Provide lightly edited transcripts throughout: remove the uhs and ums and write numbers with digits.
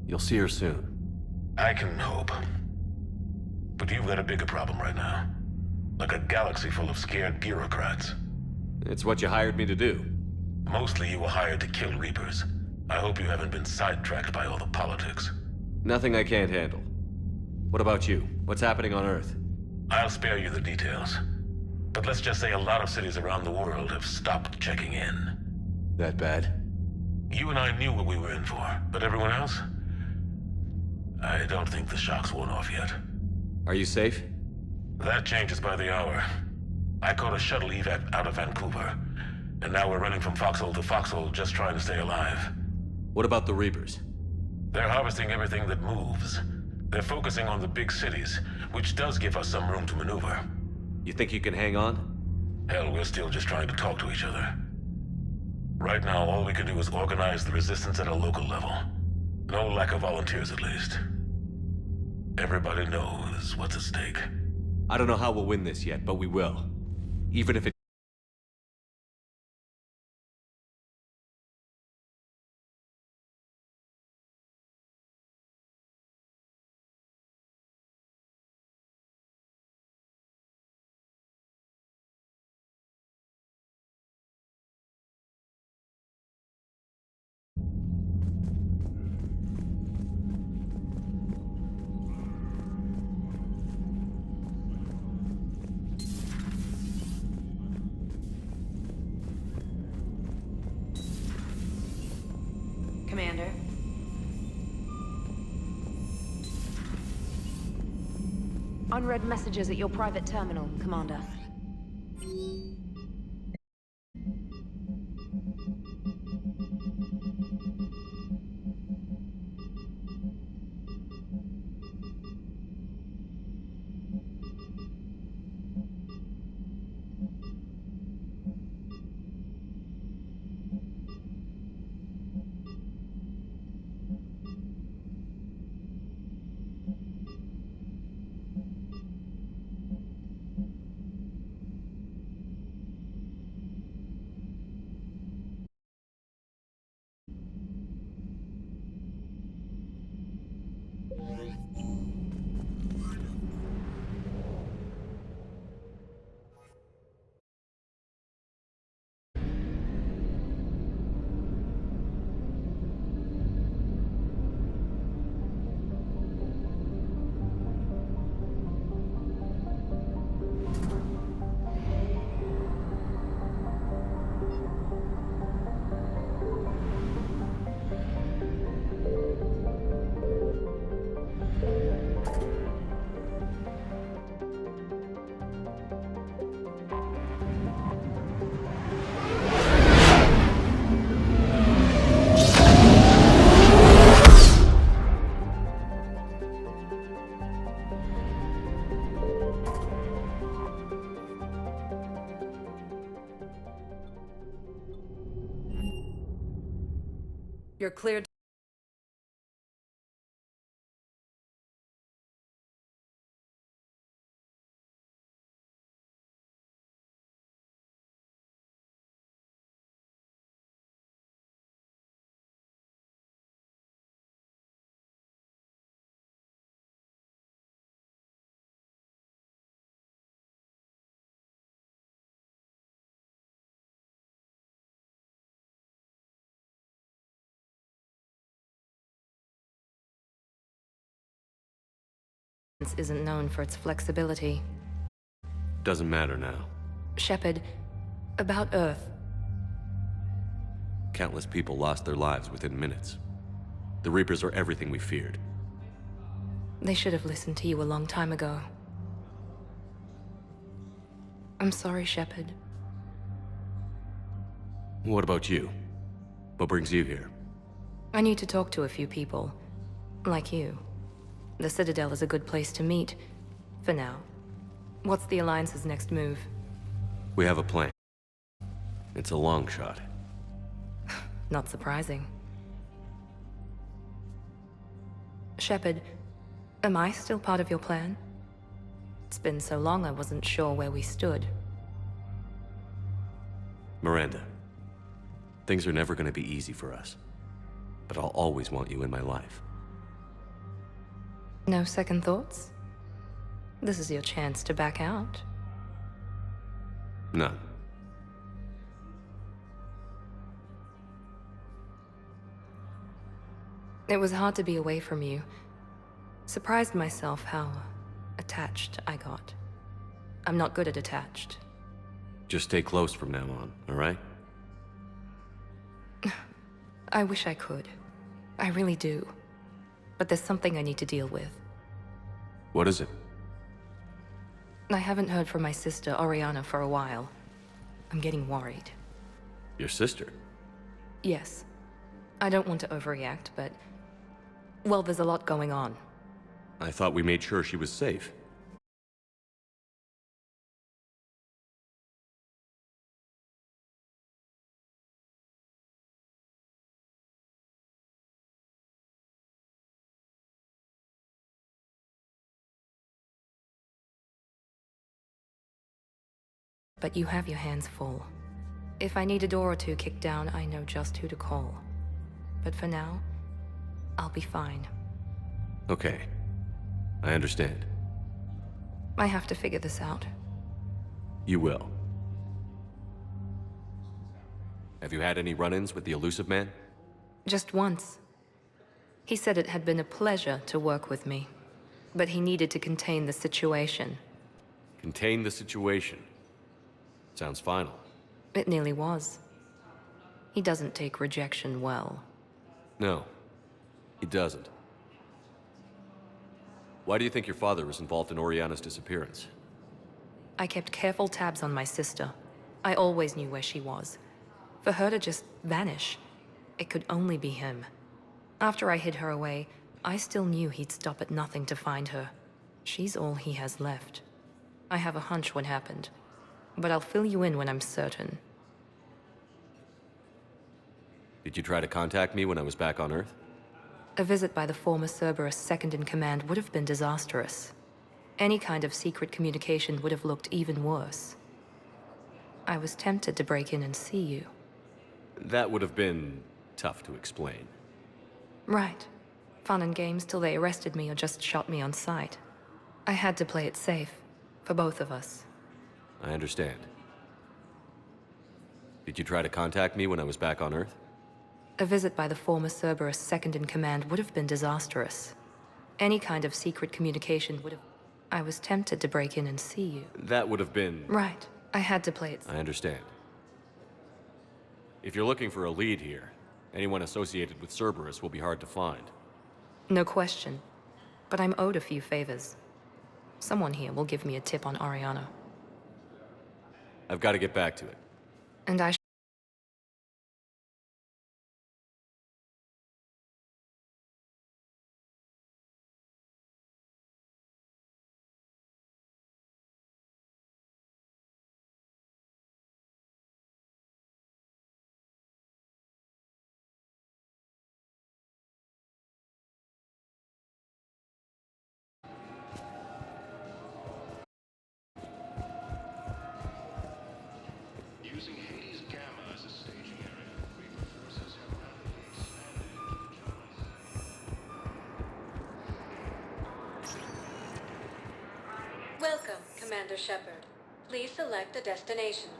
You'll see her soon. I can hope. But you've got a bigger problem right now. Like a galaxy full of scared bureaucrats. It's what you hired me to do. Mostly you were hired to kill Reapers. I hope you haven't been sidetracked by all the politics. Nothing I can't handle. What about you? What's happening on Earth? I'll spare you the details. But let's just say a lot of cities around the world have stopped checking in. That bad? You and I knew what we were in for, but everyone else? I don't think the shock's worn off yet. Are you safe? That changes by the hour. I caught a shuttle evac out of Vancouver, and now we're running from foxhole to foxhole just trying to stay alive. What about the Reapers? They're harvesting everything that moves. They're focusing on the big cities, which does give us some room to maneuver. You think you can hang on? Hell, we're still just trying to talk to each other. Right now, all we can do is organize the resistance at a local level. No lack of volunteers, at least. Everybody knows what's at stake. I don't know how we'll win this yet, but we will. Even if it... Commander. Unread messages at your private terminal, Commander. You're cleared. Isn't known for its flexibility. Doesn't matter now. Shepard, about Earth. Countless people lost their lives within minutes. The Reapers are everything we feared. They should have listened to you a long time ago. I'm sorry, Shepard. What about you? What brings you here? I need to talk to a few people. Like you. The Citadel is a good place to meet. For now. What's the Alliance's next move? We have a plan. It's a long shot. Not surprising. Shepard, am I still part of your plan? It's been so long I wasn't sure where we stood. Miranda, things are never gonna be easy for us. But I'll always want you in my life. No second thoughts? This is your chance to back out. None. It was hard to be away from you. Surprised myself how attached I got. I'm not good at attached. Just stay close from now on, all right? I wish I could. I really do. But there's something I need to deal with. What is it? I haven't heard from my sister, Oriana, for a while. I'm getting worried. Your sister? Yes. I don't want to overreact, but... well, there's a lot going on. I thought we made sure she was safe. But you have your hands full. If I need a door or two kicked down, I know just who to call. But for now, I'll be fine. Okay. I understand. I have to figure this out. You will. Have you had any run-ins with the Elusive Man? Just once. He said it had been a pleasure to work with me, but he needed to contain the situation. Contain the situation. Sounds final. It nearly was. He doesn't take rejection well. No, he doesn't. Why do you think your father was involved in Oriana's disappearance? I kept careful tabs on my sister. I always knew where she was. For her to just vanish, it could only be him. After I hid her away, I still knew he'd stop at nothing to find her. She's all he has left. I have a hunch what happened, but I'll fill you in when I'm certain. Did you try to contact me when I was back on Earth? A visit by the former Cerberus second-in-command would have been disastrous. Any kind of secret communication would have looked even worse. I was tempted to break in and see you. That would have been tough to explain. Right. Fun and games till they arrested me or just shot me on sight. I had to play it safe, for both of us. I understand. Did you try to contact me when I was back on Earth? A visit by the former Cerberus second-in-command would have been disastrous. Any kind of secret communication would have... I was tempted to break in and see you. That would have been... Right. I had to play it... I understand. If you're looking for a lead here, anyone associated with Cerberus will be hard to find. No question. But I'm owed a few favors. Someone here will give me a tip on Oriana. I've got to get back to it. And I Using Hades Gamma as a staging area, Reaper forces have rapidly expanded. Welcome, Commander Shepard. Please select a destination.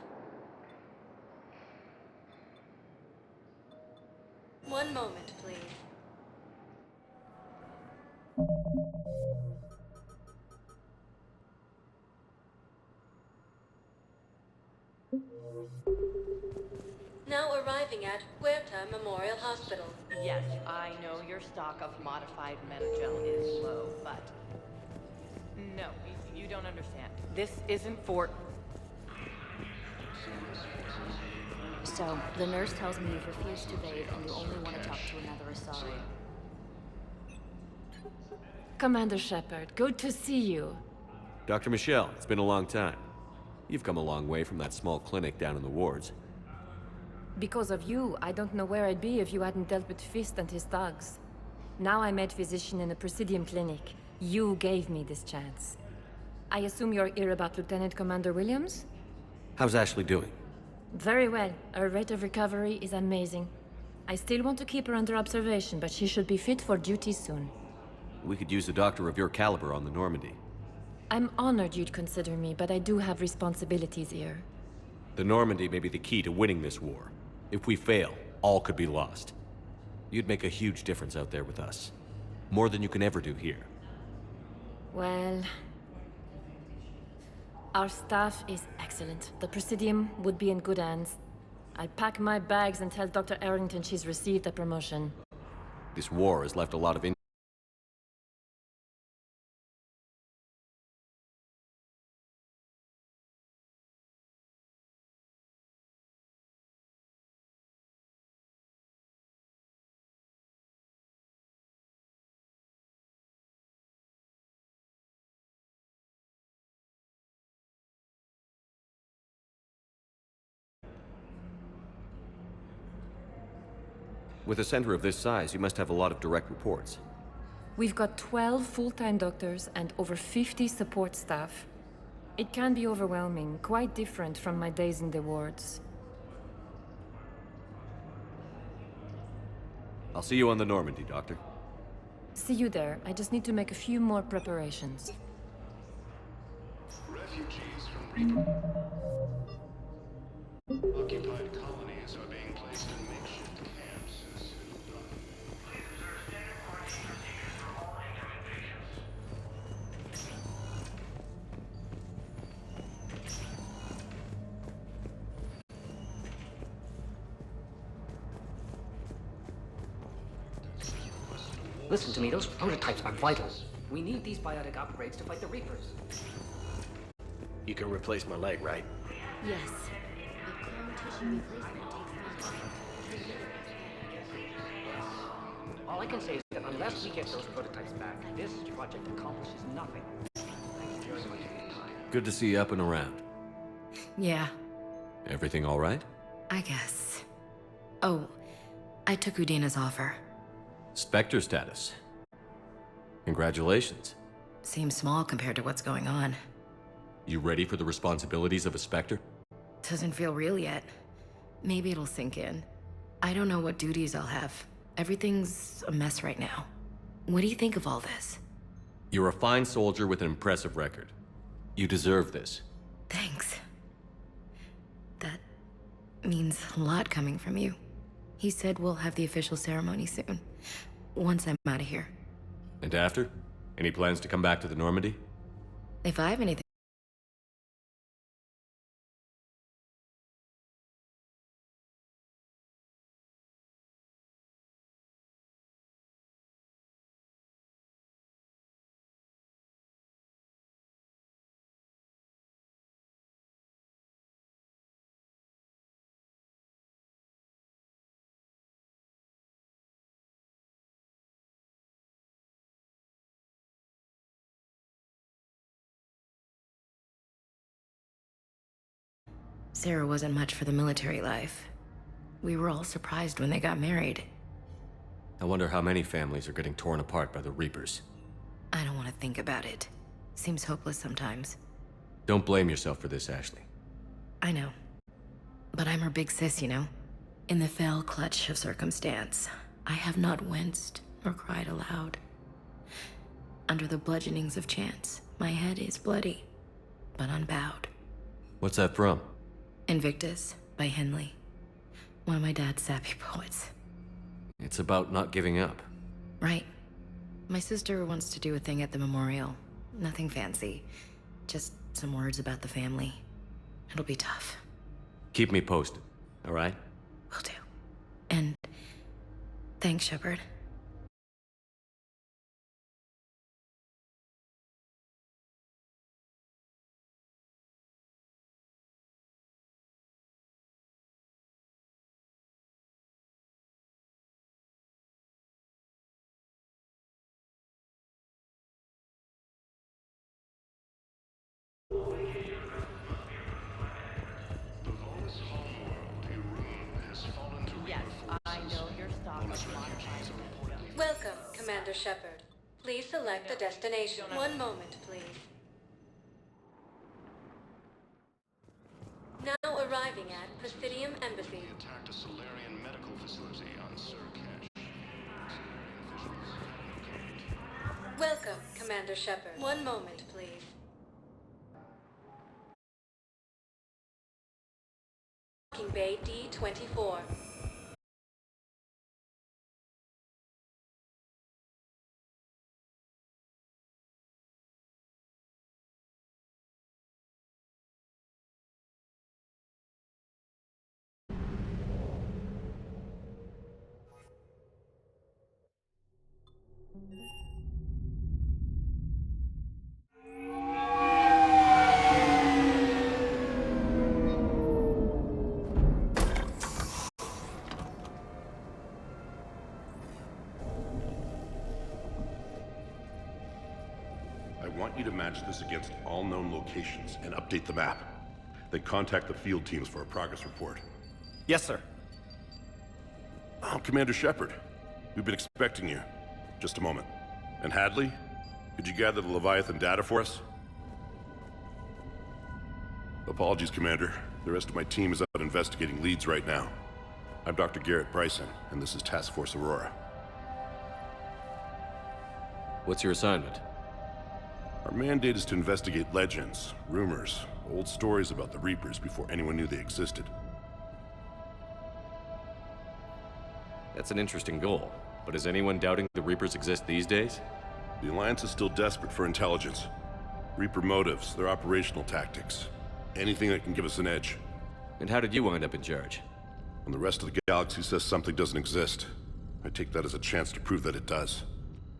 One moment, please. Now arriving at Huerta Memorial Hospital. Yes, I know your stock of modified Metagel is low, but... No, you don't understand. This isn't for... So, the nurse tells me you've refused to bathe and you only want to talk to another Asari. Commander Shepard, good to see you. Dr. Michelle, it's been a long time. You've come a long way from that small clinic down in the wards. Because of you, I don't know where I'd be if you hadn't dealt with Fist and his thugs. Now I'm head physician in a Presidium clinic. You gave me this chance. I assume you're here about Lieutenant Commander Williams? How's Ashley doing? Very well. Her rate of recovery is amazing. I still want to keep her under observation, but she should be fit for duty soon. We could use a doctor of your caliber on the Normandy. I'm honored you'd consider me, but I do have responsibilities here. The Normandy may be the key to winning this war. If we fail, all could be lost. You'd make a huge difference out there with us. More than you can ever do here. Well... Our staff is excellent. The Presidium would be in good hands. I'll pack my bags and tell Dr. Arrington she's received a promotion. This war has left a lot of With a center of this size, you must have a lot of direct reports. We've got 12 full-time doctors and over 50 support staff. It can be overwhelming, quite different from my days in the wards. I'll see you on the Normandy, Doctor. See you there. I just need to make a few more preparations. Refugees from Reaper. Occupied colonies are being placed in makeshift camps. Listen to me, those prototypes are vital. We need these biotic upgrades to fight the Reapers. You can replace my leg, right? Yes. But clone tissue replacement takes months. All I can say is that unless we get those prototypes back, this project accomplishes nothing. Thank you very much for your time. Good to see you up and around. Yeah, Everything all right? I guess. Oh, I took Udina's offer. Spectre status. Congratulations. Seems small compared to what's going on. You ready for the responsibilities of a Spectre? Doesn't feel real yet. Maybe it'll sink in. I don't know what duties I'll have. Everything's a mess right now. What do you think of all this? You're a fine soldier with an impressive record. You deserve this. Thanks. That means a lot coming from you. He said we'll have the official ceremony soon, once I'm out of here. And after? Any plans to come back to the Normandy? If I have anything... Sarah wasn't much for the military life. We were all surprised when they got married. I wonder how many families are getting torn apart by the Reapers. I don't want to think about it. Seems hopeless sometimes. Don't blame yourself for this, Ashley. I know. But I'm her big sis, you know? In the fell clutch of circumstance, I have not winced or cried aloud. Under the bludgeonings of chance, my head is bloody, but unbowed. What's that from? Invictus by Henley. One of my dad's sappy poets. It's about not giving up. Right. My sister wants to do a thing at the memorial. Nothing fancy. Just some words about the family. It'll be tough. Keep me posted, all right? Will do. And thanks, Shepard. The Volus homeworld, Irun, has fallen to Yes, Reaper I forces. know your stock of Refugees modified are reportedly Welcome, Commander Shepard. Please select a destination. One moment, please. Now arriving at Presidium Embassy. attacked a Solarian medical facility on Surcash. Solarian officials have located. Welcome, Commander Shepard. One moment, please. Docking Bay D-24. I want you to match this against all known locations and update the map. Then contact the field teams for a progress report. Yes, sir. I'm Commander Shepard. We've been expecting you. Just a moment. And Hadley, could you gather the Leviathan data for us? Apologies, Commander. The rest of my team is out investigating leads right now. I'm Dr. Garrett Bryson, and this is Task Force Aurora. What's your assignment? Our mandate is to investigate legends, rumors, old stories about the Reapers before anyone knew they existed. That's an interesting goal, but is anyone doubting the Reapers exist these days? The Alliance is still desperate for intelligence. Reaper motives, their operational tactics. Anything that can give us an edge. And how did you wind up in charge? When the rest of the galaxy says something doesn't exist, I take that as a chance to prove that it does.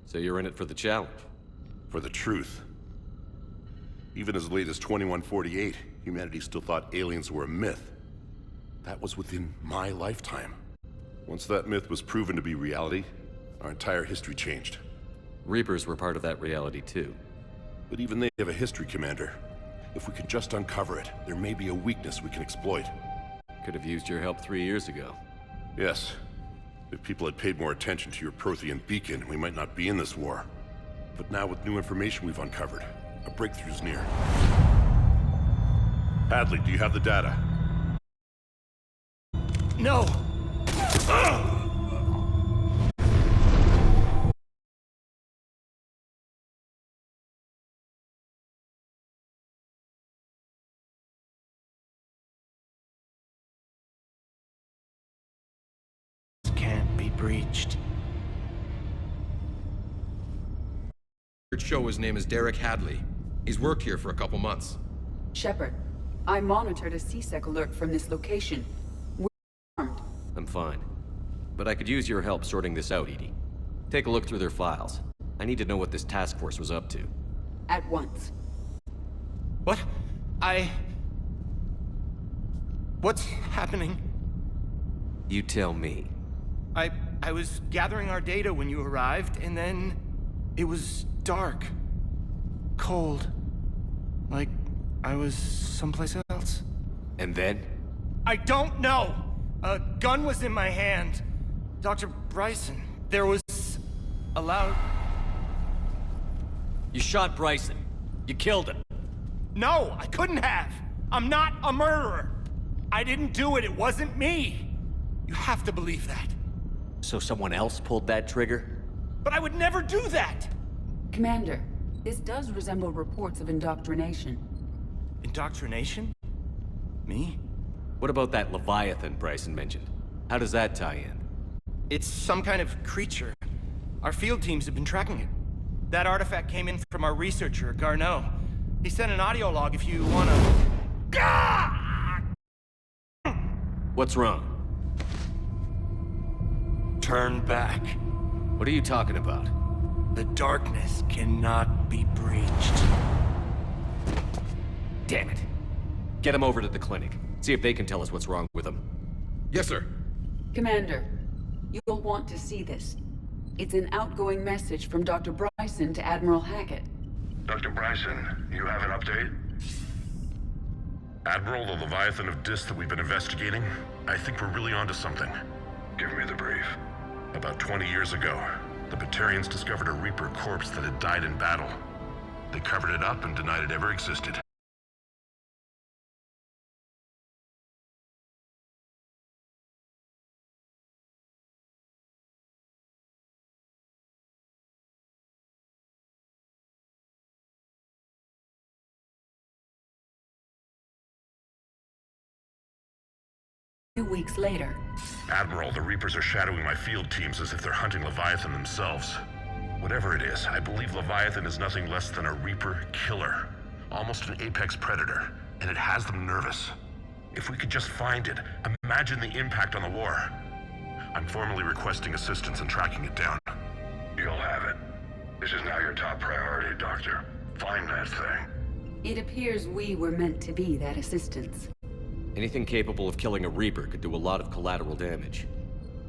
So you're in it for the challenge? For the truth. Even as late as 2148, humanity still thought aliens were a myth. That was within my lifetime. Once that myth was proven to be reality, our entire history changed. Reapers were part of that reality too. But even they have a history, Commander. If we can just uncover it, there may be a weakness we can exploit. Could have used your help 3 years ago. Yes. If people had paid more attention to your Prothean beacon, we might not be in this war. But now with new information we've uncovered, a breakthrough's near. Hadley, do you have the data? No! Can't be breached. Show his name is Derek Hadley. He's worked here for a couple months. Shepard, I monitored a CSEC alert from this location. We're armed. I'm fine. But I could use your help sorting this out, EDI. Take a look through their files. I need to know what this task force was up to. At once. What? What's happening? You tell me. I was gathering our data when you arrived, and then it was dark. Cold. Like I was someplace else. And then? I don't know! A gun was in my hand. Dr. Bryson, there was a loud... You shot Bryson. You killed him. No, I couldn't have! I'm not a murderer! I didn't do it, it wasn't me! You have to believe that. So someone else pulled that trigger? But I would never do that! Commander, this does resemble reports of indoctrination. Indoctrination? Me? What about that Leviathan Bryson mentioned? How does that tie in? It's some kind of creature. Our field teams have been tracking it. That artifact came in from our researcher, Garneau. He sent an audio log if you wanna... What's wrong? Turn back. What are you talking about? The darkness cannot be breached. Damn it. Get him over to the clinic. See if they can tell us what's wrong with him. Yes, sir. Commander, you'll want to see this. It's an outgoing message from Dr. Bryson to Admiral Hackett. Dr. Bryson, you have an update? Admiral, the Leviathan of Dis that we've been investigating, I think we're really onto something. Give me the brief. About 20 years ago, the Batarians discovered a Reaper corpse that had died in battle. They covered it up and denied it ever existed. weeks later. Admiral, the Reapers are shadowing my field teams as if they're hunting Leviathan themselves. Whatever it is, I believe Leviathan is nothing less than a Reaper killer. Almost an apex predator, and it has them nervous. If we could just find it, imagine the impact on the war. I'm formally requesting assistance in tracking it down. You'll have it. This is now your top priority, Doctor. Find that thing. It appears we were meant to be that assistance. Anything capable of killing a Reaper could do a lot of collateral damage.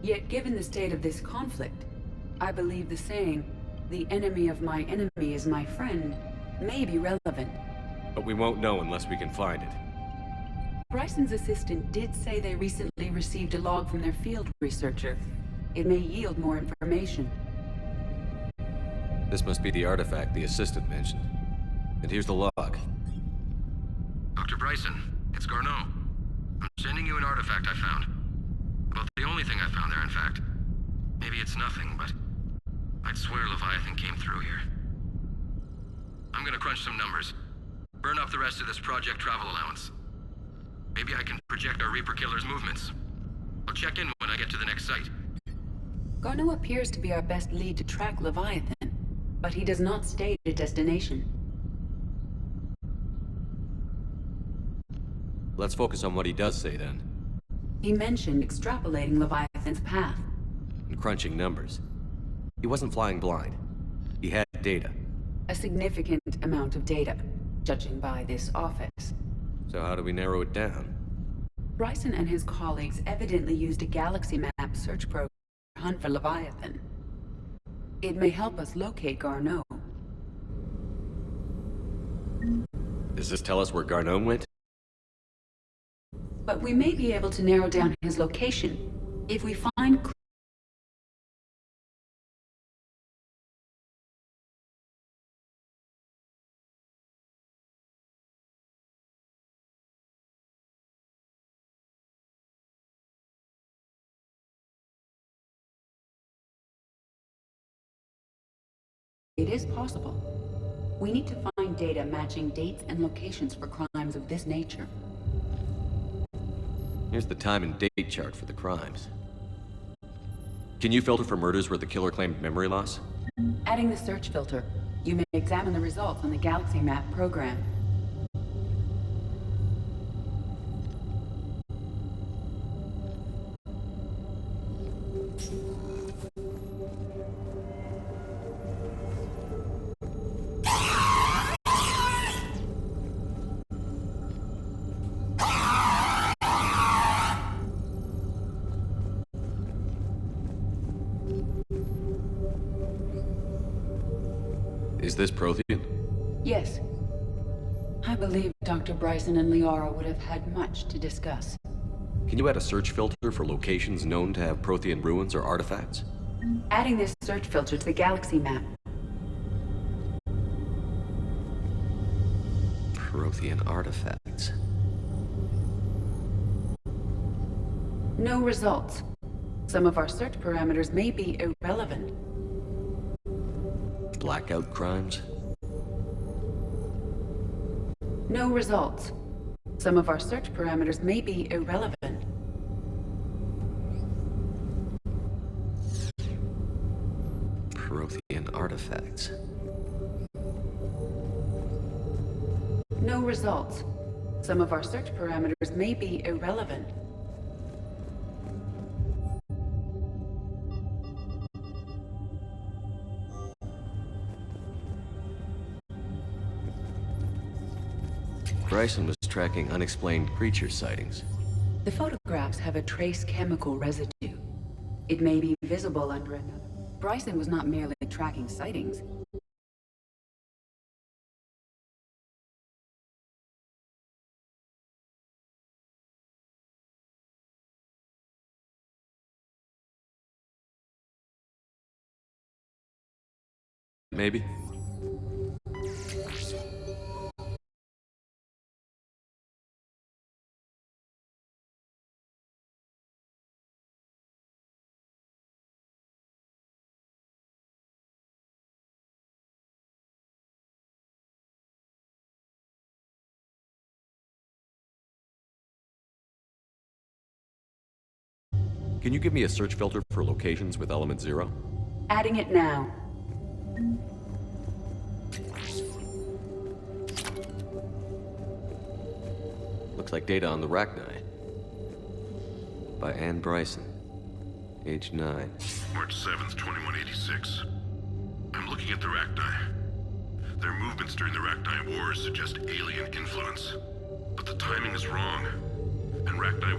Yet given the state of this conflict, I believe the saying, "The enemy of my enemy is my friend," may be relevant. But we won't know unless we can find it. Bryson's assistant did say they recently received a log from their field researcher. It may yield more information. This must be the artifact the assistant mentioned. And here's the log. Dr. Bryson, it's Garneau. I'm sending you an artifact I found. Well, the only thing I found there, in fact. Maybe it's nothing, but I'd swear Leviathan came through here. I'm gonna crunch some numbers. Burn up the rest of this project travel allowance. Maybe I can project our Reaper killer's movements. I'll check in when I get to the next site. Garneau appears to be our best lead to track Leviathan, but he does not state a destination. Let's focus on what he does say then. He mentioned extrapolating Leviathan's path. And crunching numbers. He wasn't flying blind. He had data. A significant amount of data, judging by this office. So how do we narrow it down? Bryson and his colleagues evidently used a galaxy map search program to hunt for Leviathan. It may help us locate Garneau. Does this tell us where Garneau went? But we may be able to narrow down his location if we find It is possible. We need to find data matching dates and locations for crimes of this nature. Here's the time and date chart for the crimes. Can you filter for murders where the killer claimed memory loss? Adding the search filter, you may examine the results on the Galaxy Map program. Is this Prothean? Yes. I believe Dr. Bryson and Liara would have had much to discuss. Can you add a search filter for locations known to have Prothean ruins or artifacts? Adding this search filter to the Galaxy Map. Prothean artifacts. No results. Some of our search parameters may be irrelevant. Blackout crimes? No results. Some of our search parameters may be irrelevant. Prothean artifacts. No results. Some of our search parameters may be irrelevant. Bryson was tracking unexplained creature sightings. The photographs have a trace chemical residue. It may be visible under another. Bryson was not merely tracking sightings. Maybe? Can you give me a search filter for locations with element 0? Adding it now. Looks like data on the Rachni. By Anne Bryson. Age 9. March 7th, 2186. I'm looking at the Rachni. Their movements during the Rachni Wars suggest alien influence. But the timing is wrong. And Rachni...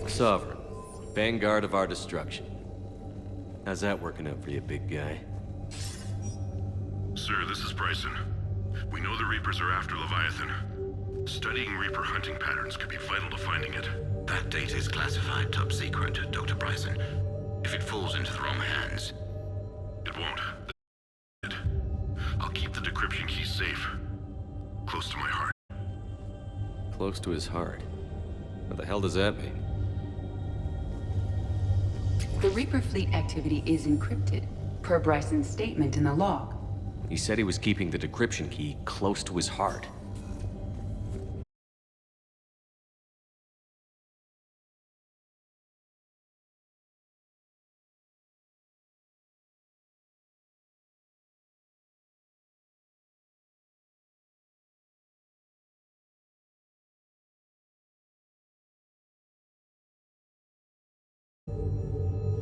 Sovereign. Vanguard of our destruction. How's that working out for you, big guy? Sir, this is Bryson. We know the Reapers are after Leviathan. Studying Reaper hunting patterns could be vital to finding it. That data is classified top secret, Dr. Bryson. If it falls into the wrong hands... It won't. I'll keep the decryption key safe. Close to my heart. Close to his heart. What the hell does that mean? The Reaper fleet activity is encrypted, per Bryson's statement in the log. He said he was keeping the decryption key close to his heart.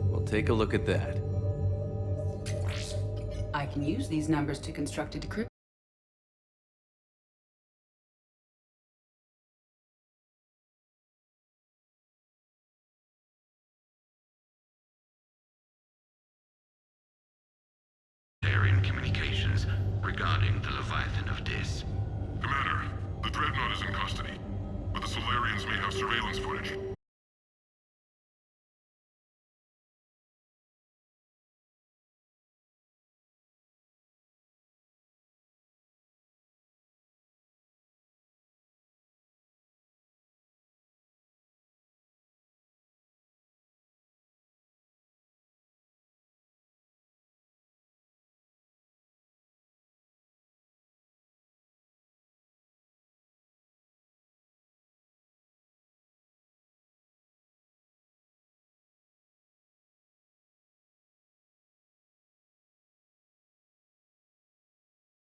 Well, take a look at that. I can use these numbers to construct a decryption. Alien communications regarding the Leviathan of Dis. Commander, the Dreadnought is in custody, but the Solarians may have surveillance footage.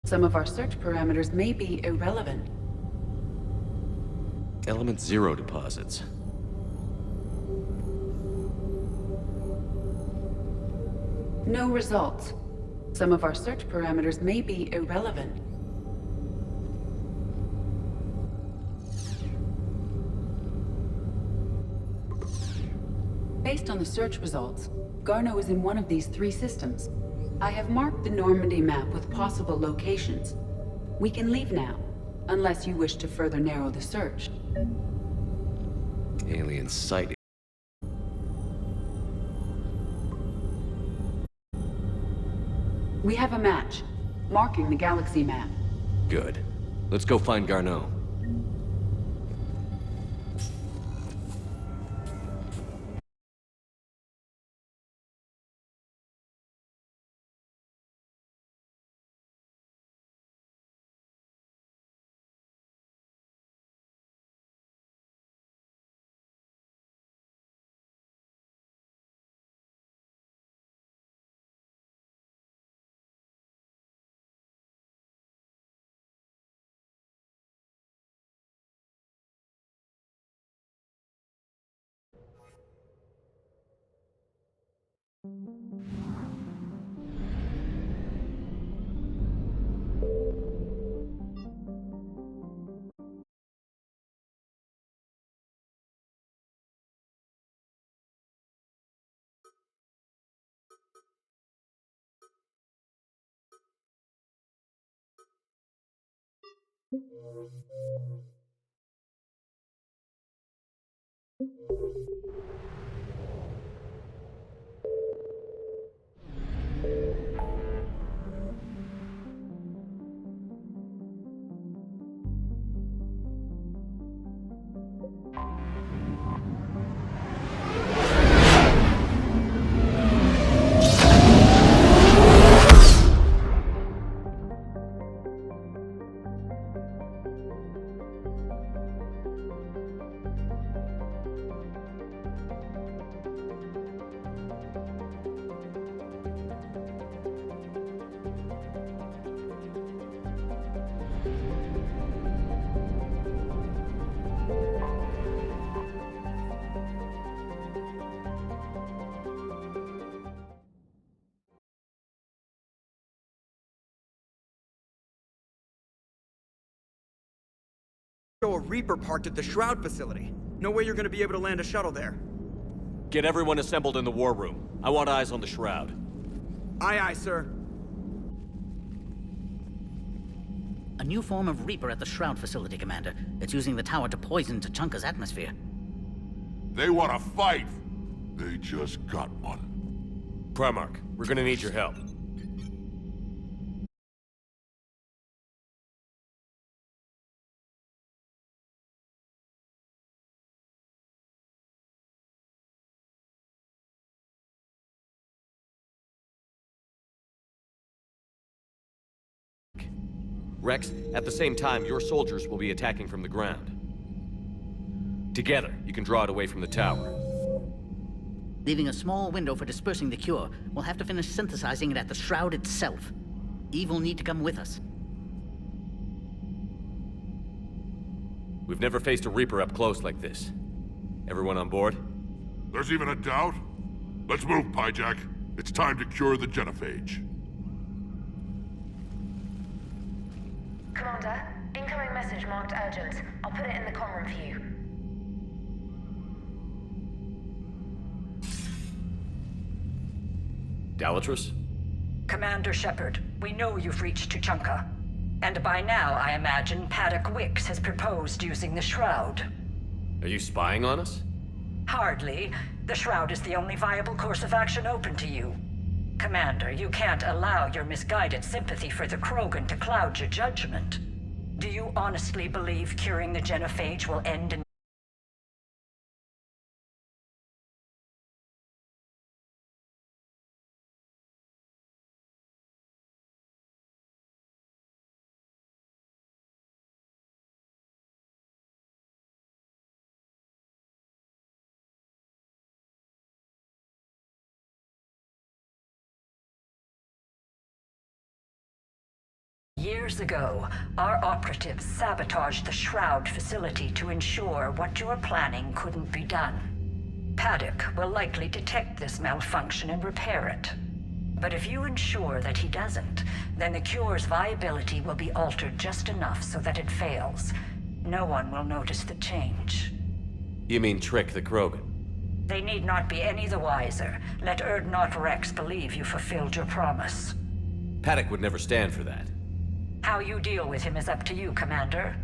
Some of our search parameters may be irrelevant. Element 0 deposits. No results. Some of our search parameters may be irrelevant. Based on the search results, Garneau is in one of these three systems. I have marked the Normandy map with possible locations. We can leave now, unless you wish to further narrow the search. Alien sighting. We have a match, marking the galaxy map. Good. Let's go find Garneau. a Reaper parked at the Shroud facility. No way you're gonna be able to land a shuttle there. Get everyone assembled in the war room. I want eyes on the Shroud. Aye, aye, sir. A new form of Reaper at the Shroud facility, Commander. It's using the tower to poison Tuchanka's atmosphere. They want to fight! They just got one. Primarch, we're gonna need your help. Rex, at the same time, your soldiers will be attacking from the ground. Together, you can draw it away from the tower. Leaving a small window for dispersing the cure, we'll have to finish synthesizing it at the Shroud itself. Eve will need to come with us. We've never faced a Reaper up close like this. Everyone on board? There's even a doubt? Let's move, Pyjak. It's time to cure the genophage. Commander, incoming message marked urgent. I'll put it in the comm room for you. Galatrus? Commander Shepard, we know you've reached Tuchanka. And by now, I imagine Paddock Wicks has proposed using the Shroud. Are you spying on us? Hardly. The Shroud is the only viable course of action open to you. Commander, you can't allow your misguided sympathy for the Krogan to cloud your judgment. Do you honestly believe curing the genophage will end in Years ago, our operatives sabotaged the Shroud facility to ensure what you were planning couldn't be done. Paddock will likely detect this malfunction and repair it. But if you ensure that he doesn't, then the cure's viability will be altered just enough so that it fails. No one will notice the change. You mean trick the Krogan? They need not be any the wiser. Let Urdnot Rex believe you fulfilled your promise. Paddock would never stand for that. How you deal with him is up to you, Commander.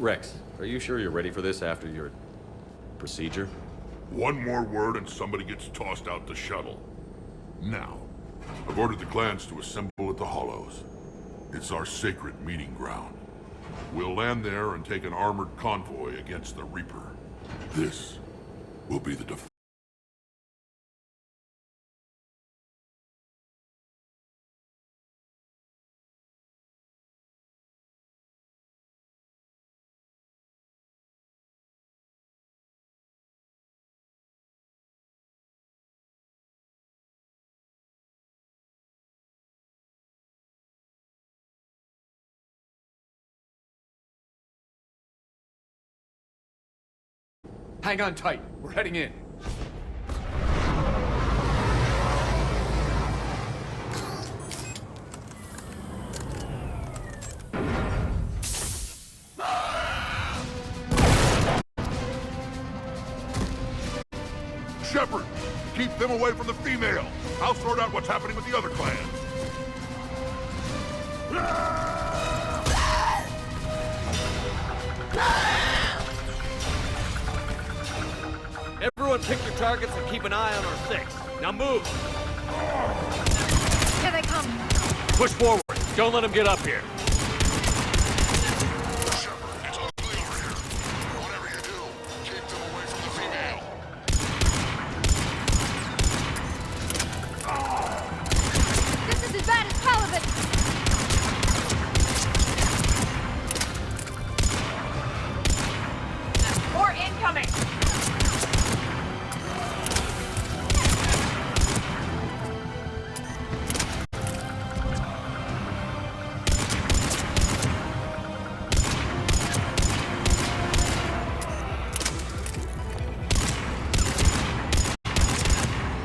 Rex, are you sure you're ready for this after your procedure? One more word and somebody gets tossed out the shuttle. Now, I've ordered the clans to assemble at the Hollows. It's our sacred meeting ground. We'll land there and take an armored convoy against the Reaper. This will be the defense. Hang on tight. We're heading in. Shepard, keep them away from the female. I'll sort out what's happening with the other clans. Everyone pick your targets and keep an eye on our six. Now move! Here they come! Push forward. Don't let them get up here. This is as bad as Paladin! More incoming!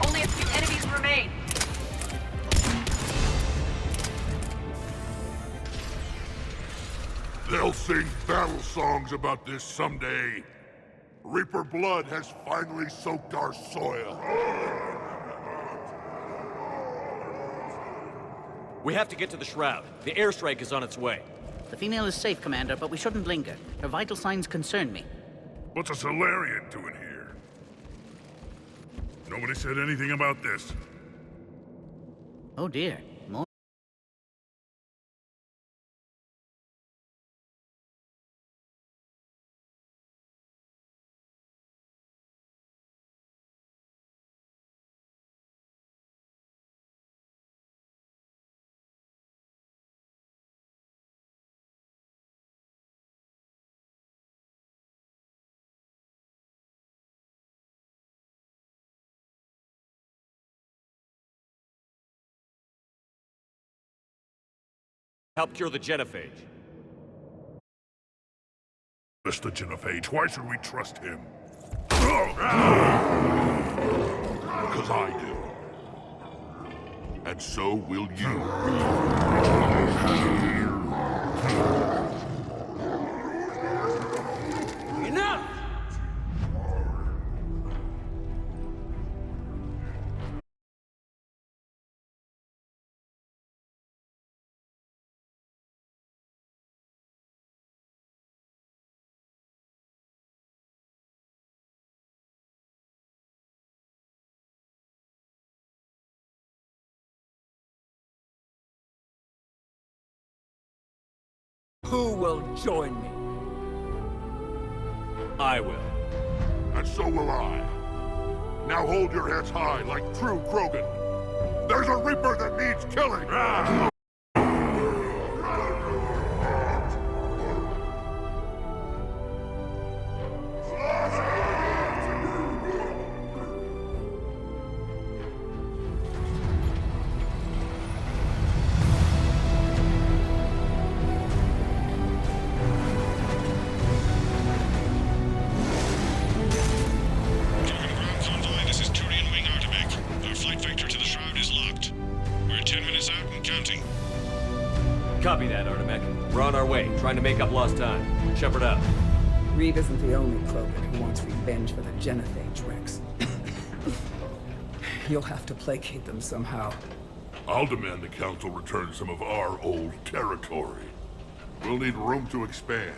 Only a few enemies remain. They'll sing battle songs about this someday. Reaper blood has finally soaked our soil. We have to get to the Shroud. The airstrike is on its way. The female is safe, Commander, but we shouldn't linger. Her vital signs concern me. What's a Solarian doing here? Nobody said anything about this. Oh dear. More. Help cure the genophage. Mr. Genophage, why should we trust him? Because I do. And so will you. Enough! Who will join me? I will. And so will I. Now hold your heads high like true Krogan. There's a Reaper that needs killing! This is Turian Wing Artemec. Our flight vector to the Shroud is locked. We're 10 minutes out and counting. Copy that, Artemec. We're on our way, trying to make up lost time. Shepard out. Reeve isn't the only Krogan who wants revenge for the Genophage, Rex. You'll have to placate them somehow. I'll demand the Council return some of our old territory. We'll need room to expand.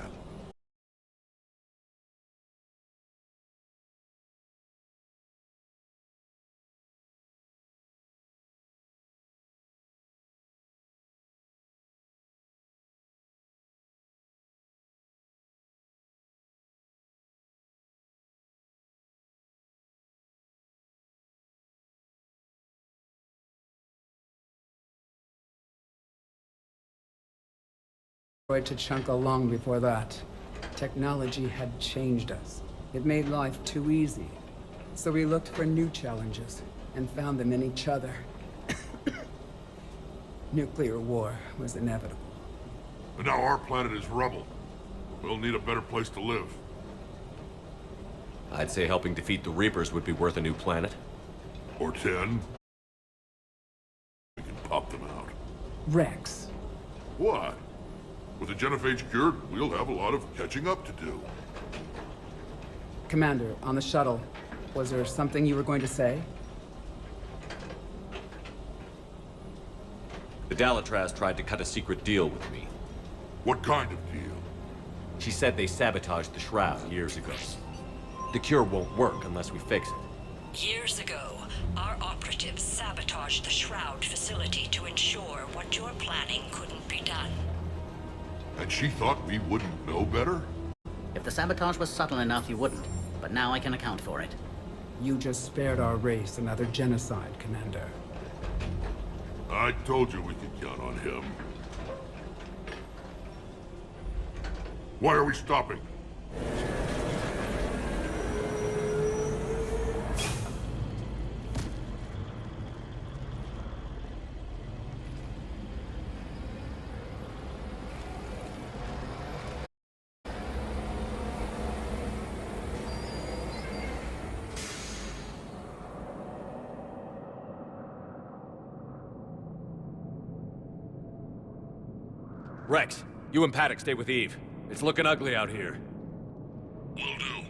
Tachanka long before that. Technology had changed us. It made life too easy. So we looked for new challenges, and found them in each other. Nuclear war was inevitable. And now our planet is rubble. We'll need a better place to live. I'd say helping defeat the Reapers would be worth a new planet. Or 10. We can pop them out. Rex. What? With the genophage cured, we'll have a lot of catching up to do. Commander, on the shuttle, was there something you were going to say? The Dalatraz tried to cut a secret deal with me. What kind of deal? She said they sabotaged the Shroud years ago. The cure won't work unless we fix it. Years ago, our operatives sabotaged the Shroud facility to ensure what you're planning couldn't be done. And she thought we wouldn't know better? If the sabotage was subtle enough, you wouldn't. But now I can account for it. You just spared our race another genocide, Commander. I told you we could count on him. Why are we stopping? Rex, you and Paddock stay with Eve. It's looking ugly out here. Will do.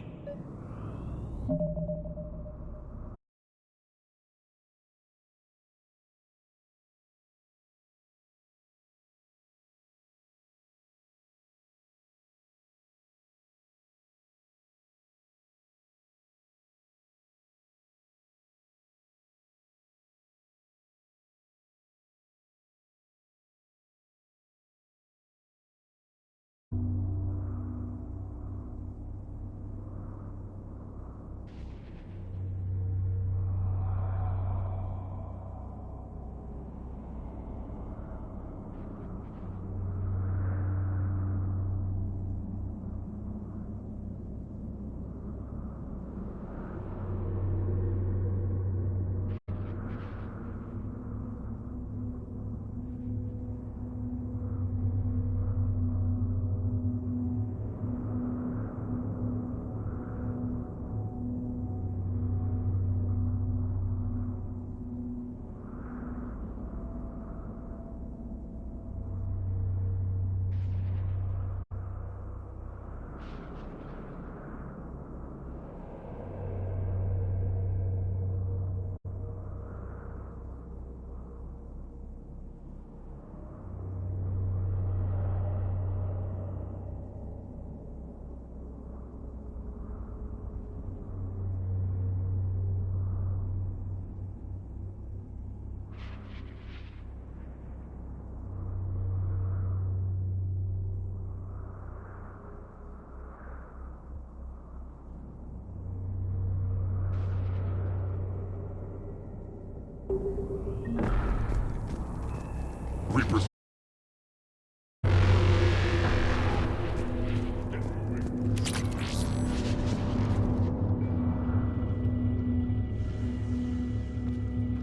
Reapers.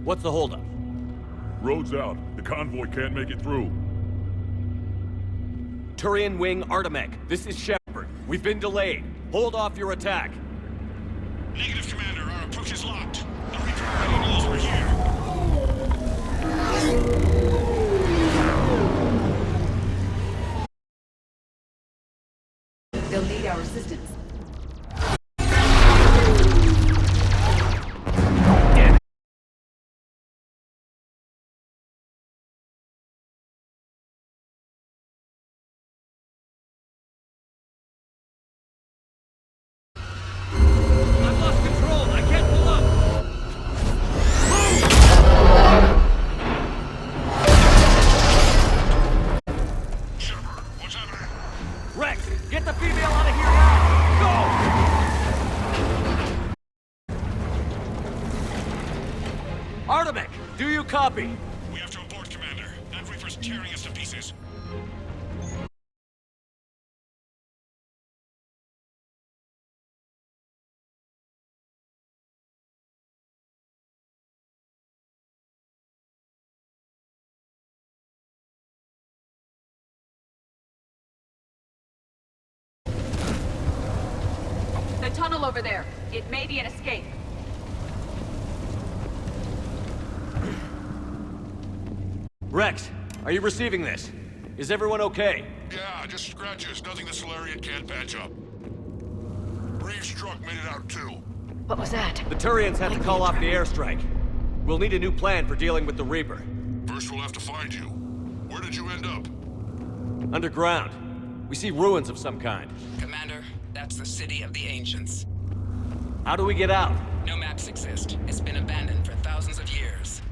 What's the holdup? Road's out. The convoy can't make it through. Turian Wing Artemek, this is Shepard. We've been delayed. Hold off your attack. Negative, Commander. Our approach is locked. The Reaper already knows we're here. They'll need our assistance. I've lost control. I can't pull up. Shepard, what's happening? Rex, get the female out of here now! Go! Artemek, do you copy? We have to abort, Commander. That Reaper's tearing us to pieces. tunnel over there. It may be an escape. Rex, are you receiving this? Is everyone okay? Yeah, just scratches. Nothing the Solarian can't patch up. Reeves' truck made it out too. What was that? The Turians had to call off the airstrike. We'll need a new plan for dealing with the Reaper. First we'll have to find you. Where did you end up? Underground. We see ruins of some kind. Commander, that's the City of the Ancients. How do we get out? No maps exist. It's been abandoned for thousands of years.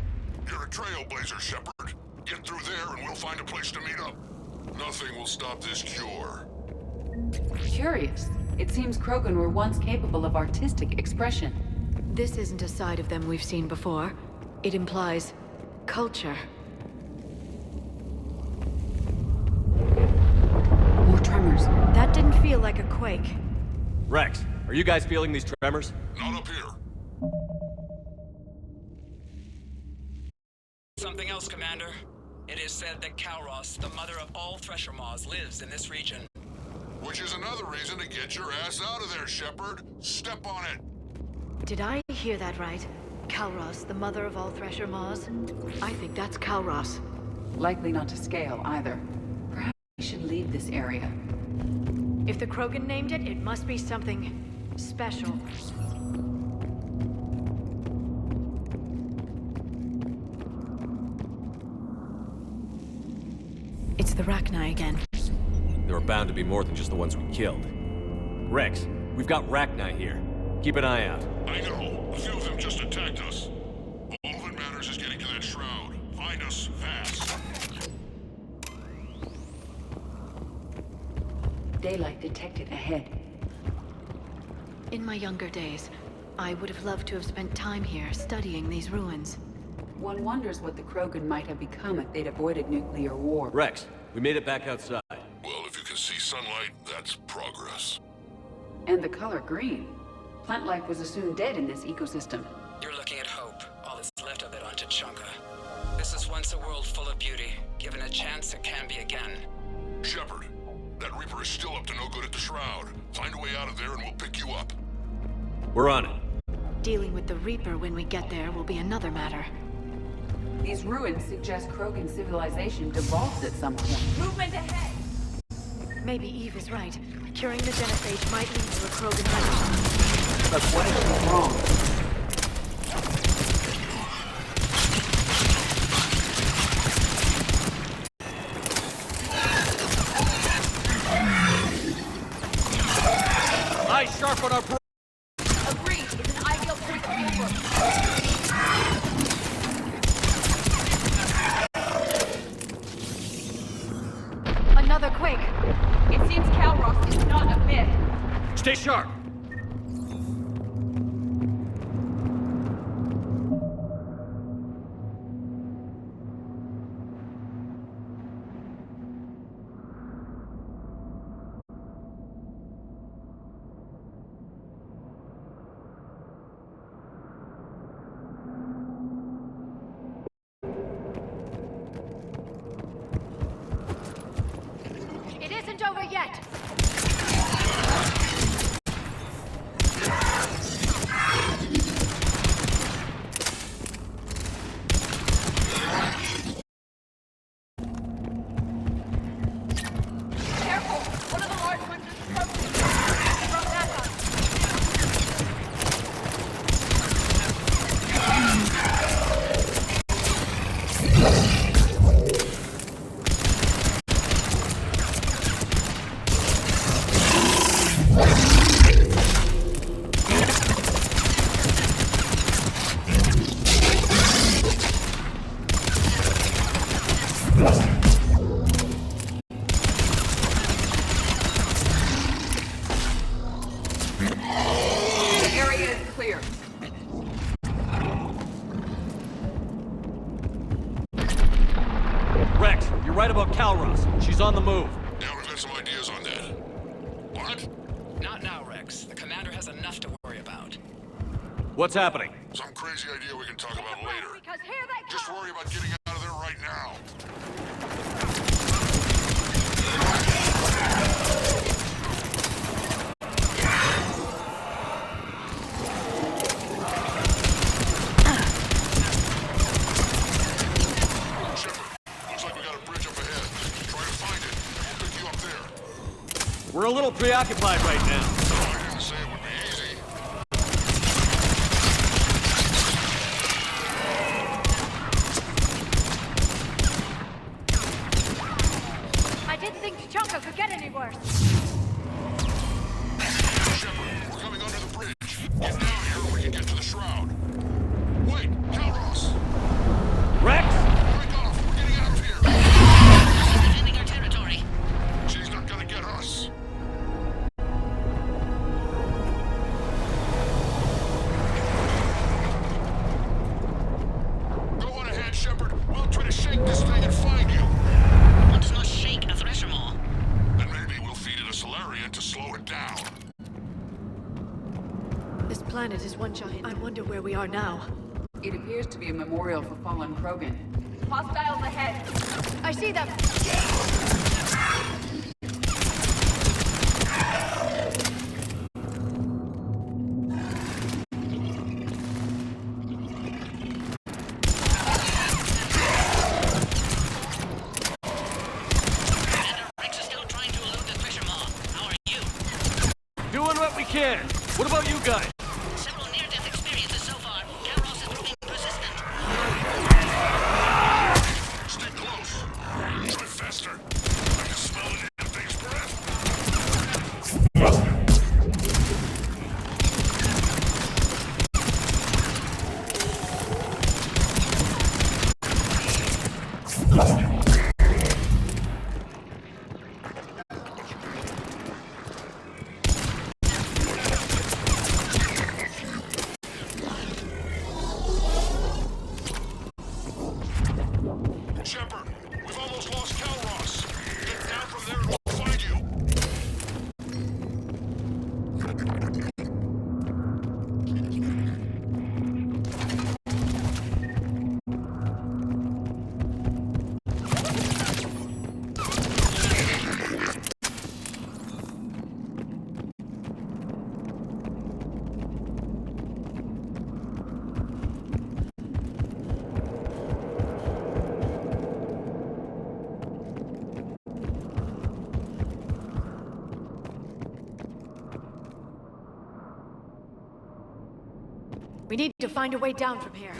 You're a trailblazer, Shepard. Get through there and we'll find a place to meet up. Nothing will stop this cure. Curious. It seems Krogan were once capable of artistic expression. This isn't a side of them we've seen before. It implies culture. More tremors. That didn't feel like a quake. Rex, are you guys feeling these tremors? Not up here. Something else, Commander. It is said that Kalros, the mother of all Thresher Maws, lives in this region. Which is another reason to get your ass out of there, Shepard. Step on it. Did I hear that right? Kalros, the mother of all Thresher Maws? I think that's Kalros. Likely not to scale, either. Perhaps we should leave this area. If the Krogan named it, it must be something special. It's the Rachni again. There are bound to be more than just the ones we killed. Rex, we've got Rachni here. Keep an eye out. I know. A few of them just attacked us. All that matters is getting to that shroud. Find us fast. Daylight detected ahead. In my younger days, I would have loved to have spent time here studying these ruins. One wonders what the Krogan might have become if they'd avoided nuclear war. Rex, we made it back outside. Well, if you can see sunlight, that's progress. And the color green. Plant life was assumed dead in this ecosystem. You're looking at hope, all that's left of it on Tuchanka. This is once a world full of beauty. Given a chance, it can be again. Shepard, that Reaper is still up to no good at the Shroud. Find a way out of there and we'll pick you up. We're on it. Dealing with the Reaper when we get there will be another matter. These ruins suggest Krogan civilization devolved at some point. Movement ahead! Maybe Eve is right. Curing the genophage might lead to a Krogan renaissance. But what if she's wrong? Eyes sharp on our Agreed. It's an ideal point of view. Another quake! It seems Kalros is not a myth. Stay sharp! It isn't over yet! Careful! One of the large ones is approaching. Throw that up. The area is clear. Rex, you're right about Kalros. She's on the move. Now we've got some ideas on that. What? Not now, Rex. The Commander has enough to worry about. What's happening? Some crazy idea we can talk about later. Just worry about getting out of there right now. We're a little preoccupied right now. I didn't say it would be easy. I didn't think Tuchanka could get any worse. Shepard, we're coming under the bridge. Get down here and we can get to the shroud. Wait, Calros! Rex! Break off! We're getting out of here! Defending our territory. She's not gonna get us. Go on ahead, Shepard. We'll try to shake this thing and find you. One does not shake a Thresher Maw. Then maybe we'll feed it a Solarian to slow it down. This planet is one giant. I wonder where we are now. It appears to be a memorial for fallen Krogan. Hostiles ahead. I see them. Rex is still trying to elude the Thresher Maw. How are you? Doing what we can. What about you guys? Several near-death experiences so far. Calros is proving persistent. Stay close. Try faster. I can smell it in the thing's breath. Shepard, we've almost lost Calros. Get down from there and we'll find you. We need to find a way down from here.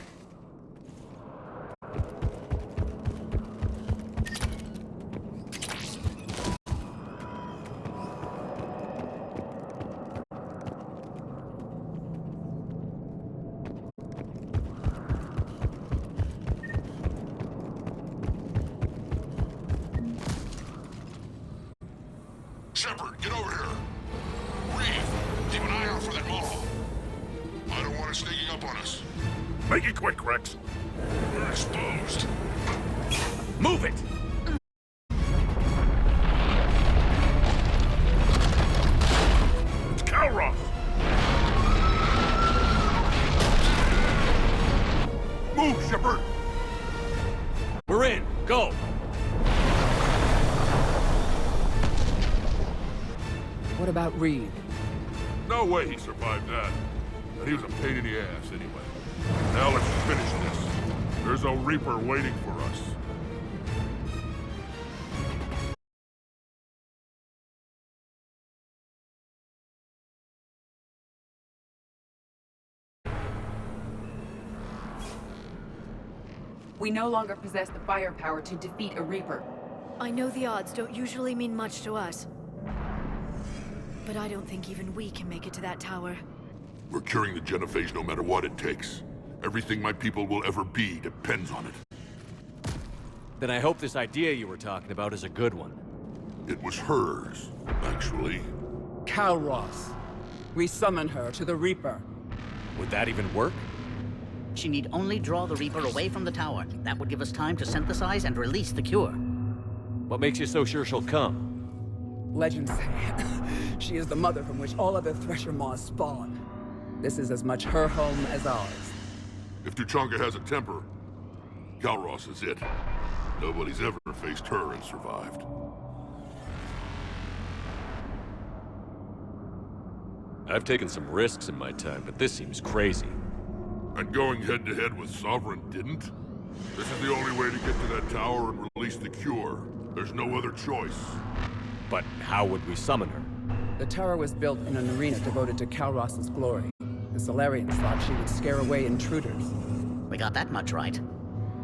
Shepard, get over here. Reeve, keep an eye out for that Maw. I don't want it sneaking up on us. Make it quick, Rex. We're exposed. Move it! It's Calros. Move, Shepard. We're in. Go! What about Reed? No way he survived that. And he was a pain in the ass anyway. Now let's finish this. There's a Reaper waiting for us. We no longer possess the firepower to defeat a Reaper. I know the odds don't usually mean much to us. But I don't think even we can make it to that tower. We're curing the genophage no matter what it takes. Everything my people will ever be depends on it. Then I hope this idea you were talking about is a good one. It was hers, actually. Calros. We summon her to the Reaper. Would that even work? She need only draw the Reaper away from the tower. That would give us time to synthesize and release the cure. What makes you so sure she'll come? Legends say she is the mother from which all other Thresher Maws spawn. This is as much her home as ours. If Tuchanka has a temper, Calros is it. Nobody's ever faced her and survived. I've taken some risks in my time, but this seems crazy. And going head-to-head with Sovereign didn't? This is the only way to get to that tower and release the cure. There's no other choice. But how would we summon her? The tower was built in an arena devoted to Kalros's glory. The Solarians thought she would scare away intruders. We got that much right.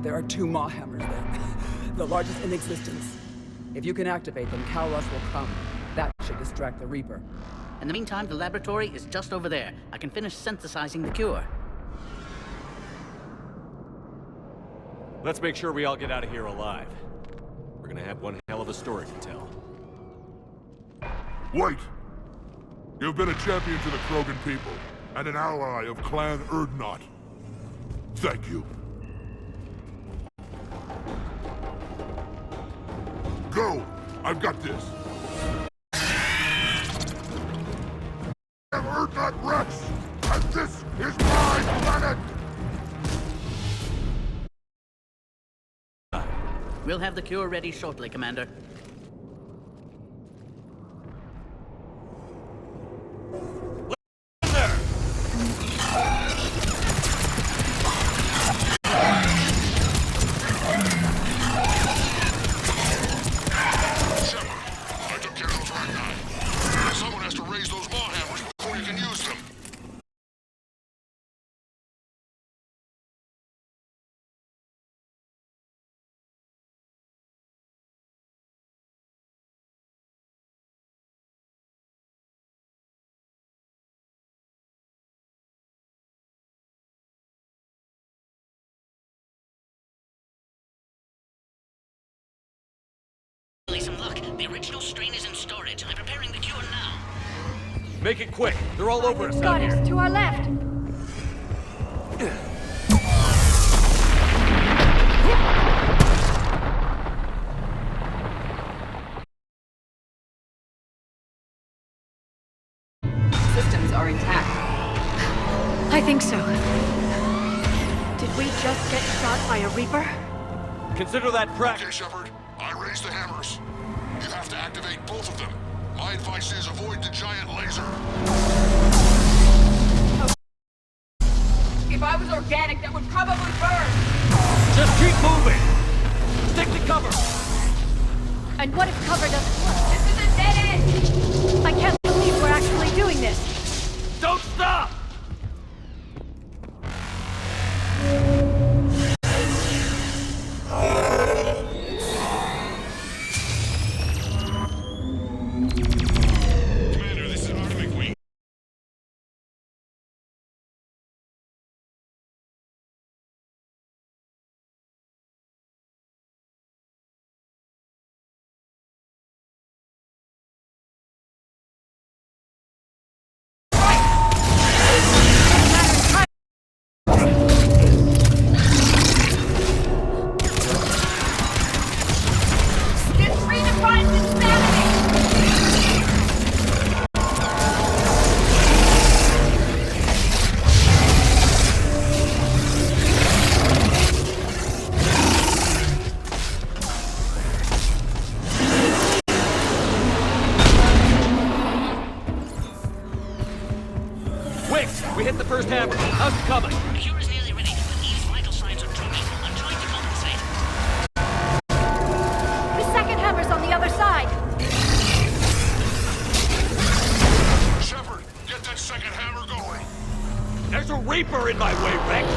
There are 2 Maw Hammers there, the largest in existence. If you can activate them, Kalros will come. That should distract the Reaper. In the meantime, the laboratory is just over there. I can finish synthesizing the cure. Let's make sure we all get out of here alive. We're gonna have one hell of a story to tell. Wait! You've been a champion to the Krogan people, and an ally of Clan Urdnot. Thank you. Go! I've got this! I'm Urdnot Rex, and this is my planet! We'll have the cure ready shortly, Commander. Some luck. The original strain is in storage. I'm preparing the cure now. Make it quick. They're all over us out Got here. us, to our left! Systems are intact. I think so. Did we just get shot by a Reaper? Consider that practice. Okay, Shepard. I raised the hammers. You have to activate both of them. My advice is avoid the giant laser. If I was organic, that would probably burn! Just keep moving! Stick to cover! And what if cover doesn't work? This is a dead end! I can't believe we're actually doing this! Don't stop! Commander, this is Artemis Wing. This redefines insanity! Wicks, we hit the first hammer. How's it coming? The cure is nearly ready, but Eve's vital signs are dropping. I'm trying to compensate. The second hammer's on the other side! Shepard, get that second hammer going. There's a Reaper in my way, Rex!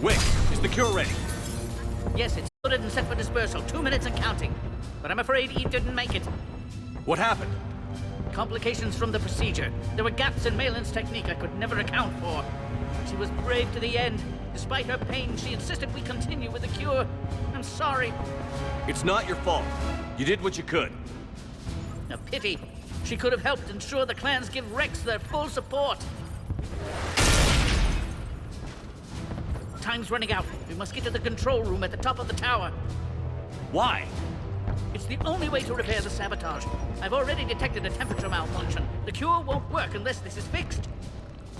Wick, is the cure ready? Yes, it's loaded and set for dispersal. 2 minutes and counting. But I'm afraid Eve didn't make it. What happened? Complications from the procedure. There were gaps in Malin's technique I could never account for. She was brave to the end. Despite her pain, she insisted we continue with the cure. I'm sorry. It's not your fault. You did what you could. A pity. She could have helped ensure the clans give Rex their full support. Time's running out. We must get to the control room at the top of the tower. Why? It's the only way to repair the sabotage. I've already detected a temperature malfunction. The cure won't work unless this is fixed.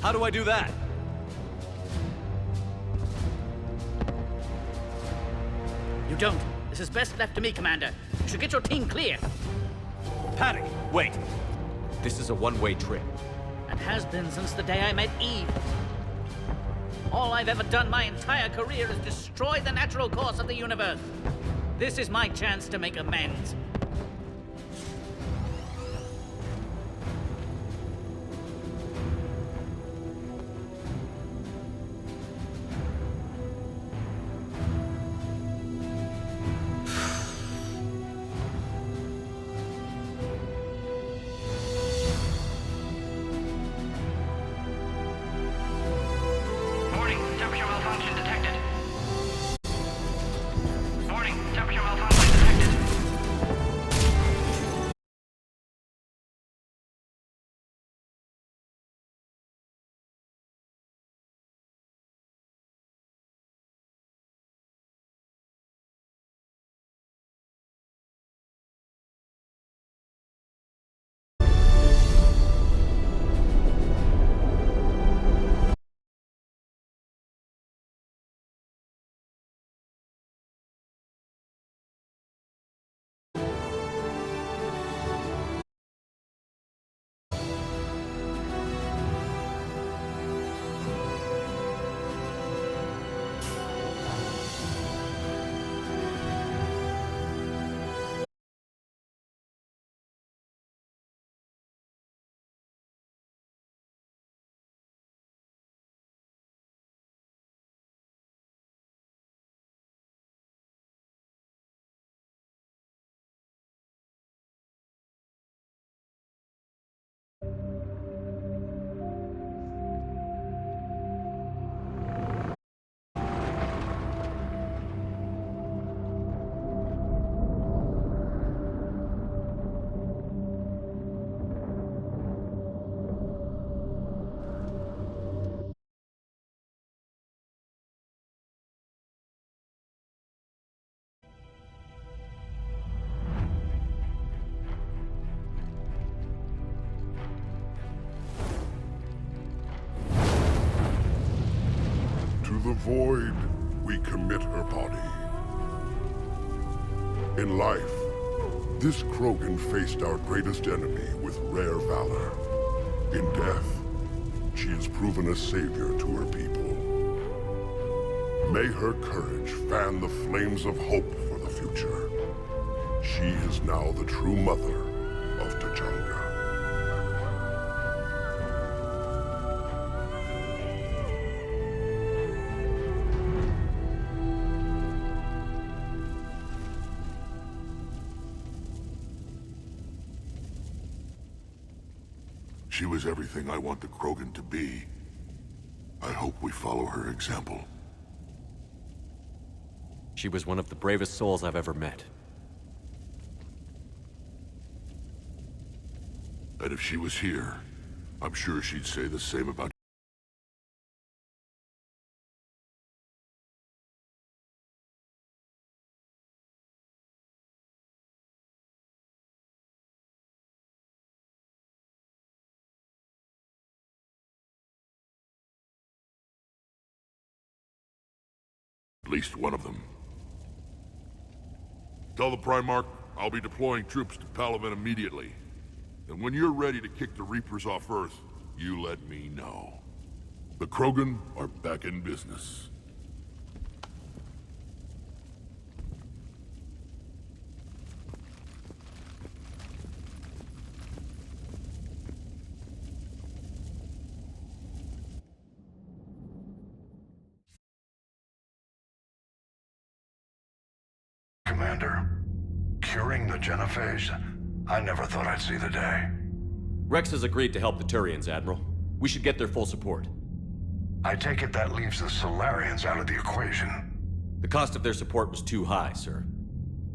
How do I do that? You don't. This is best left to me, Commander. You should get your team clear. Paddock, wait. This is a one-way trip. And has been since the day I met Eve. All I've ever done my entire career is destroy the natural course of the universe. This is my chance to make amends. Warning, temperature malfunction detected. Warning, temperature malfunction detected. To the void, we commit her body. In life, this Krogan faced our greatest enemy with rare valor. In death, she has proven a savior to her people. May her courage fan the flames of hope for the future. She is now the true mother of Tachanka. She was everything I want the Krogan to be. I hope we follow her example. She was one of the bravest souls I've ever met. And if she was here, I'm sure she'd say the same about at least one of them. Tell the Primarch I'll be deploying troops to Palaven immediately. And when you're ready to kick the Reapers off Earth, you let me know. The Krogan are back in business. Commander. Curing the Genophage? I never thought I'd see the day. Rex has agreed to help the Turians, Admiral. We should get their full support. I take it that leaves the Solarians out of the equation. The cost of their support was too high, sir.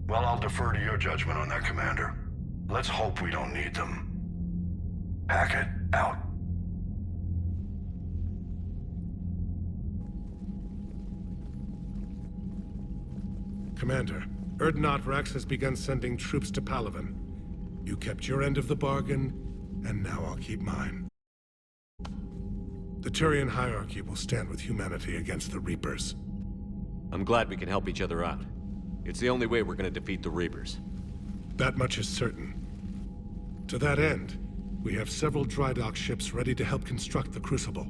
Well, I'll defer to your judgment on that, Commander. Let's hope we don't need them. Hackett, out. Commander, Urdnot Rex has begun sending troops to Palaven. You kept your end of the bargain, and now I'll keep mine. The Turian hierarchy will stand with humanity against the Reapers. I'm glad we can help each other out. It's the only way we're gonna defeat the Reapers. That much is certain. To that end, we have several dry dock ships ready to help construct the Crucible.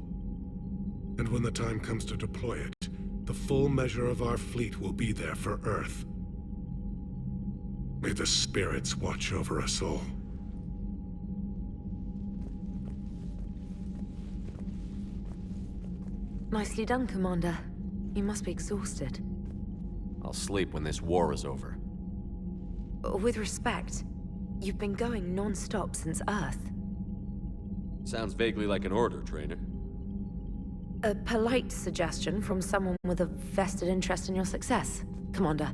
And when the time comes to deploy it, the full measure of our fleet will be there for Earth. May the spirits watch over us all. Nicely done, Commander. You must be exhausted. I'll sleep when this war is over. With respect, you've been going non-stop since Earth. Sounds vaguely like an order, Trainer. A polite suggestion from someone with a vested interest in your success, Commander.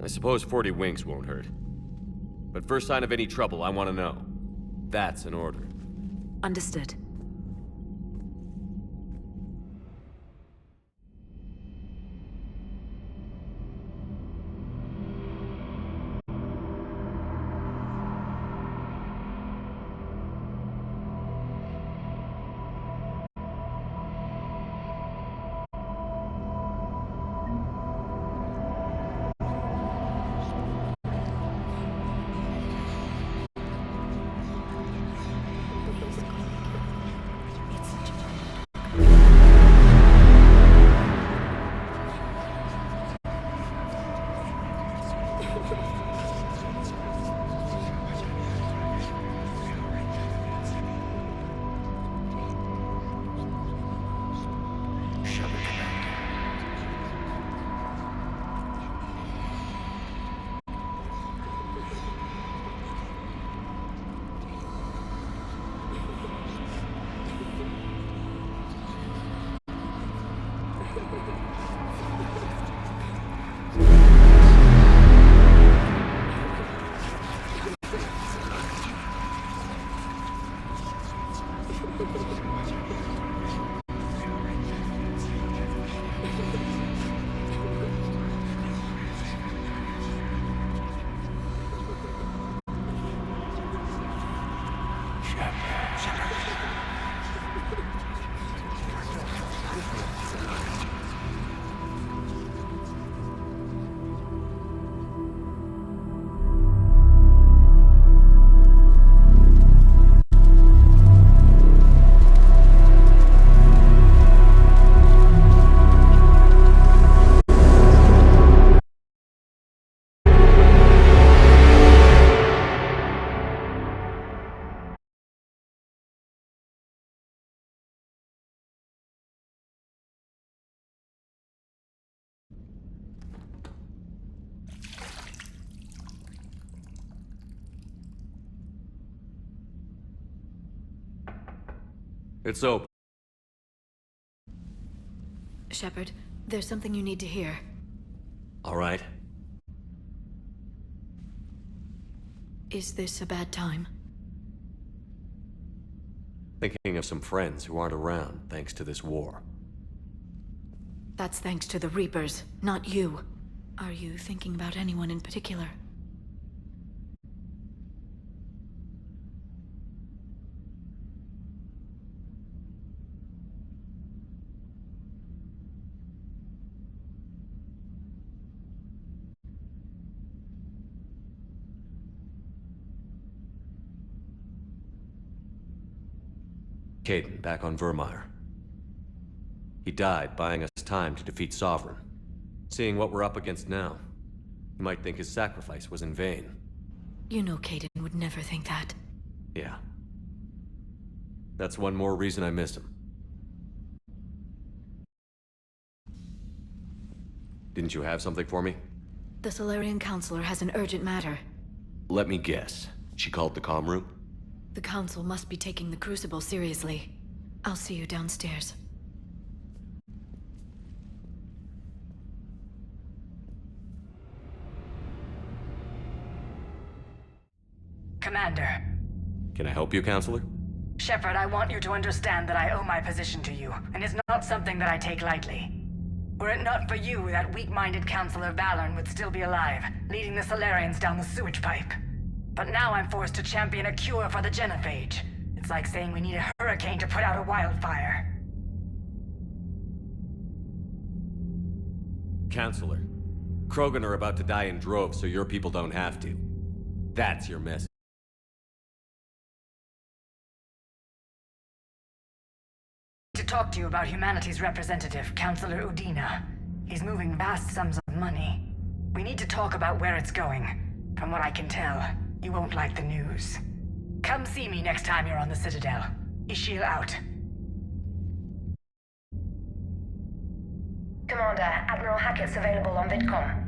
I suppose 40 winks won't hurt. But first sign of any trouble, I want to know. That's an order. Understood. It's open. Shepard, there's something you need to hear. All right. Is this a bad time? Thinking of some friends who aren't around thanks to this war. That's thanks to the Reapers, not you. Are you thinking about anyone in particular? Kaidan, back on Virmire. He died buying us time to defeat Sovereign. Seeing what we're up against now, you might think his sacrifice was in vain. You know Kaidan would never think that. Yeah. That's one more reason I miss him. Didn't you have something for me? The Solarian Counselor has an urgent matter. Let me guess. She called the comm room? The Council must be taking the Crucible seriously. I'll see you downstairs. Commander. Can I help you, Counselor? Shepard, I want you to understand that I owe my position to you, and it's not something that I take lightly. Were it not for you, that weak-minded Counselor Valorn would still be alive, leading the Solarians down the sewage pipe. But now I'm forced to champion a cure for the genophage. It's like saying we need a hurricane to put out a wildfire. Counselor, Krogan are about to die in droves so your people don't have to. That's your message. To talk to you about humanity's representative, Counselor Udina. He's moving vast sums of money. We need to talk about where it's going. From what I can tell, you won't like the news. Come see me next time you're on the Citadel. Ishil out. Commander, Admiral Hackett's available on VidCom.